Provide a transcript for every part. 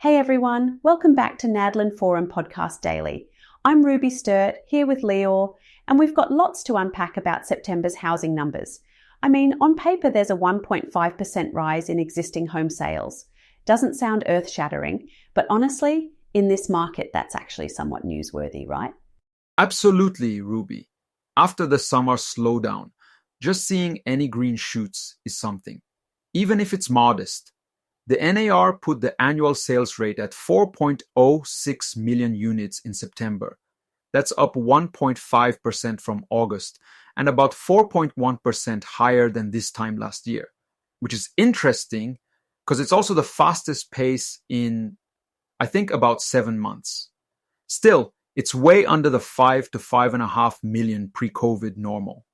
Hey everyone, welcome back to Nadlin Forum Podcast Daily. I'm Ruby Sturt, here with Leor, and we've got lots to unpack about September's housing numbers. I mean, on paper there's a 1.5% rise in existing home sales. Doesn't sound earth-shattering, but honestly, in this market that's actually somewhat newsworthy, right? Absolutely, Ruby. After the summer slowdown, just seeing any green shoots is something, even if it's modest. The NAR put the annual sales rate at 4.06 million units in September. That's up 1.5% from August and about 4.1% higher than this time last year, which is interesting because it's also the fastest pace in, I think, about 7 months. Still, it's way under the 5 to 5.5 million pre-COVID normal.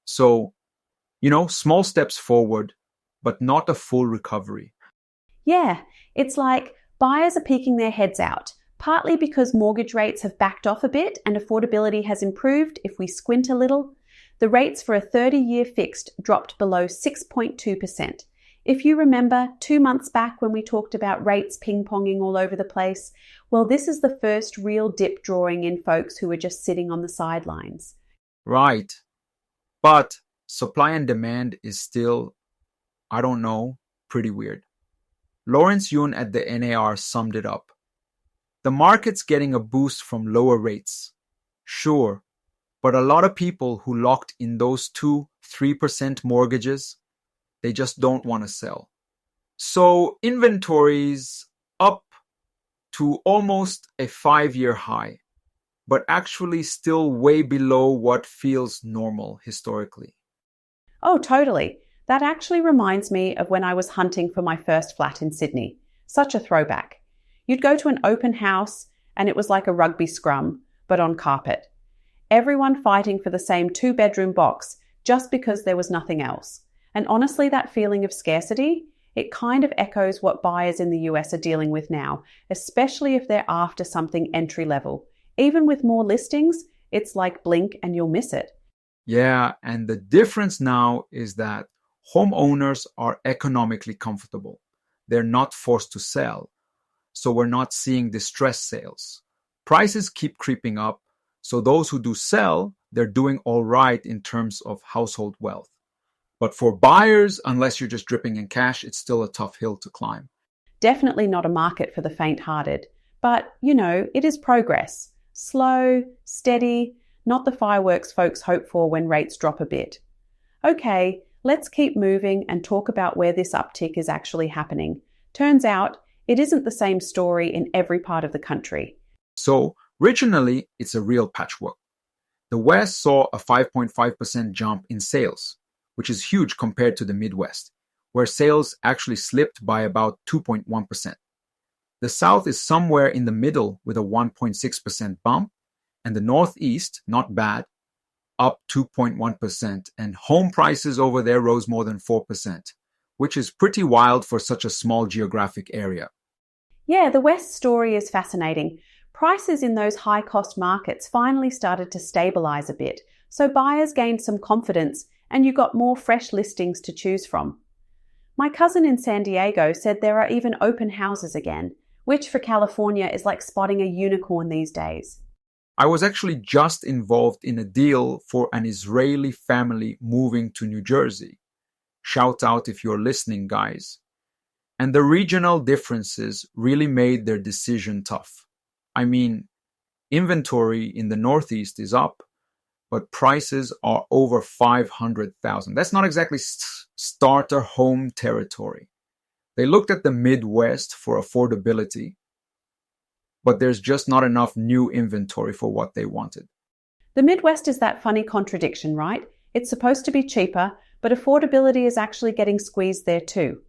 So, small steps forward, but not a full recovery. Yeah, it's like buyers are peeking their heads out, partly because mortgage rates have backed off a bit and affordability has improved if we squint a little. The rates for a 30-year fixed dropped below 6.2%. If you remember 2 months back when we talked about rates ping-ponging all over the place, well, this is the first real dip drawing in folks who are just sitting on the sidelines. Right. But supply and demand is still, pretty weird. Lawrence Yun at the NAR summed it up. The market's getting a boost from lower rates. Sure, but a lot of people who locked in those 2-3% mortgages, they just don't want to sell. So inventories up to almost a 5-year high, but actually still way below what feels normal historically. Oh, totally. That actually reminds me of when I was hunting for my first flat in Sydney. Such a throwback. You'd go to an open house and it was like a rugby scrum, but on carpet. Everyone fighting for the same 2-bedroom box just because there was nothing else. And honestly, that feeling of scarcity, it kind of echoes what buyers in the US are dealing with now, especially if they're after something entry level. Even with more listings, it's like blink and you'll miss it. Yeah, and the difference now is that homeowners are economically comfortable. They're not forced to sell, so we're not seeing distressed sales. Prices keep creeping up, so those who do sell, they're doing all right in terms of household wealth. But for buyers, unless you're just dripping in cash, it's still a tough hill to climb. Definitely not a market for the faint-hearted. But, it is progress. Slow, steady, not the fireworks folks hope for when rates drop a bit. Okay, let's keep moving and talk about where this uptick is actually happening. Turns out, it isn't the same story in every part of the country. So, regionally, it's a real patchwork. The West saw a 5.5% jump in sales, which is huge compared to the Midwest, where sales actually slipped by about 2.1%. The South is somewhere in the middle with a 1.6% bump, and the Northeast, not bad, up 2.1%, and home prices over there rose more than 4%, which is pretty wild for such a small geographic area. Yeah, the West story is fascinating. Prices in those high-cost markets finally started to stabilize a bit, so buyers gained some confidence and you got more fresh listings to choose from. My cousin in San Diego said there are even open houses again, which for California is like spotting a unicorn these days. I was actually just involved in a deal for an Israeli family moving to New Jersey. Shout out if you're listening, guys. And the regional differences really made their decision tough. I mean, inventory in the Northeast is up, but prices are over $500,000. That's not exactly starter home territory. They looked at the Midwest for affordability, but there's just not enough new inventory for what they wanted. The Midwest is that funny contradiction, right? It's supposed to be cheaper, but affordability is actually getting squeezed there too.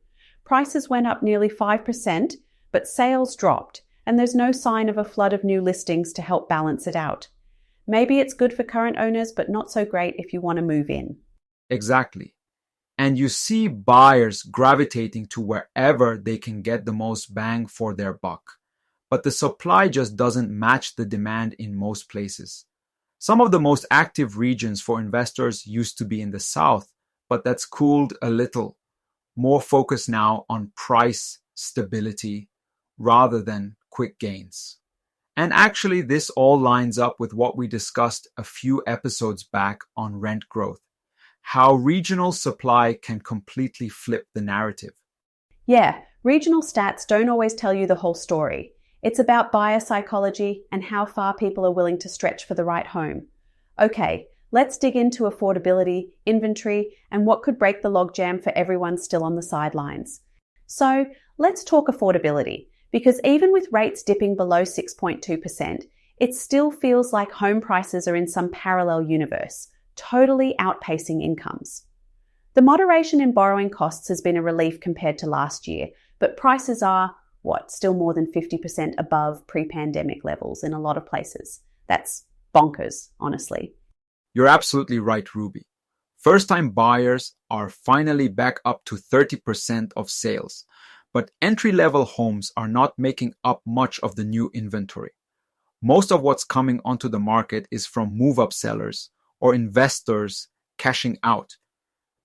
Prices went up nearly 5%, but sales dropped, and there's no sign of a flood of new listings to help balance it out. Maybe it's good for current owners, but not so great if you want to move in. Exactly. And you see buyers gravitating to wherever they can get the most bang for their buck. But the supply just doesn't match the demand in most places. Some of the most active regions for investors used to be in the South, but that's cooled a little. More focus now on price stability, rather than quick gains. And actually, this all lines up with what we discussed a few episodes back on rent growth, how regional supply can completely flip the narrative. Yeah, regional stats don't always tell you the whole story. It's about buyer psychology and how far people are willing to stretch for the right home. Okay, let's dig into affordability, inventory, and what could break the logjam for everyone still on the sidelines. So let's talk affordability, because even with rates dipping below 6.2%, it still feels like home prices are in some parallel universe, totally outpacing incomes. The moderation in borrowing costs has been a relief compared to last year, but prices are, still more than 50% above pre-pandemic levels in a lot of places. That's bonkers, honestly. You're absolutely right, Ruby. First-time buyers are finally back up to 30% of sales, but entry-level homes are not making up much of the new inventory. Most of what's coming onto the market is from move-up sellers or investors cashing out.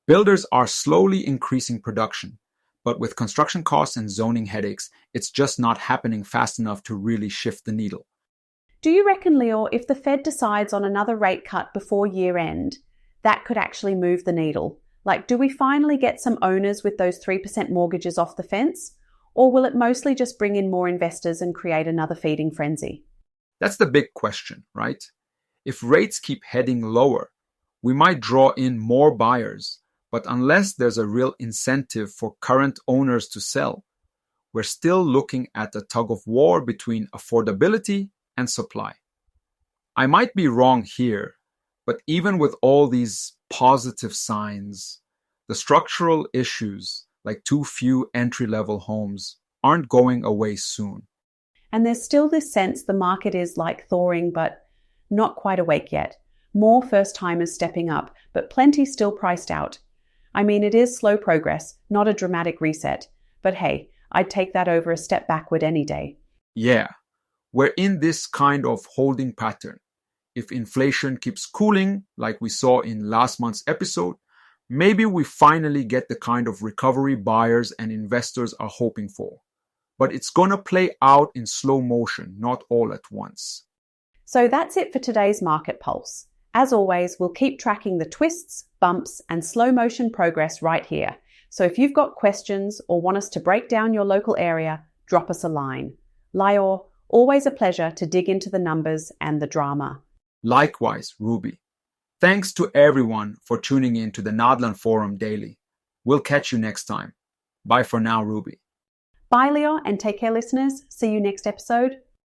Builders are slowly increasing production, but with construction costs and zoning headaches, it's just not happening fast enough to really shift the needle. Do you reckon, Leo, if the Fed decides on another rate cut before year end, that could actually move the needle? Like, do we finally get some owners with those 3% mortgages off the fence? Or will it mostly just bring in more investors and create another feeding frenzy? That's the big question, right? If rates keep heading lower, we might draw in more buyers, but unless there's a real incentive for current owners to sell, we're still looking at a tug of war between affordability and supply. I might be wrong here, but even with all these positive signs, the structural issues, like too few entry-level homes, aren't going away soon. And there's still this sense the market is like thawing, but not quite awake yet. More first-timers stepping up, but plenty still priced out. I mean, it is slow progress, not a dramatic reset. But hey, I'd take that over a step backward any day. Yeah, we're in this kind of holding pattern. If inflation keeps cooling, like we saw in last month's episode, maybe we finally get the kind of recovery buyers and investors are hoping for. But it's gonna play out in slow motion, not all at once. So that's it for today's Market Pulse. As always, we'll keep tracking the twists, bumps, and slow motion progress right here. So if you've got questions or want us to break down your local area, drop us a line. Lior, always a pleasure to dig into the numbers and the drama. Likewise, Ruby. Thanks to everyone for tuning in to the Nadlan Forum Daily. We'll catch you next time. Bye for now, Ruby. Bye, Leo, and take care, listeners. See you next episode.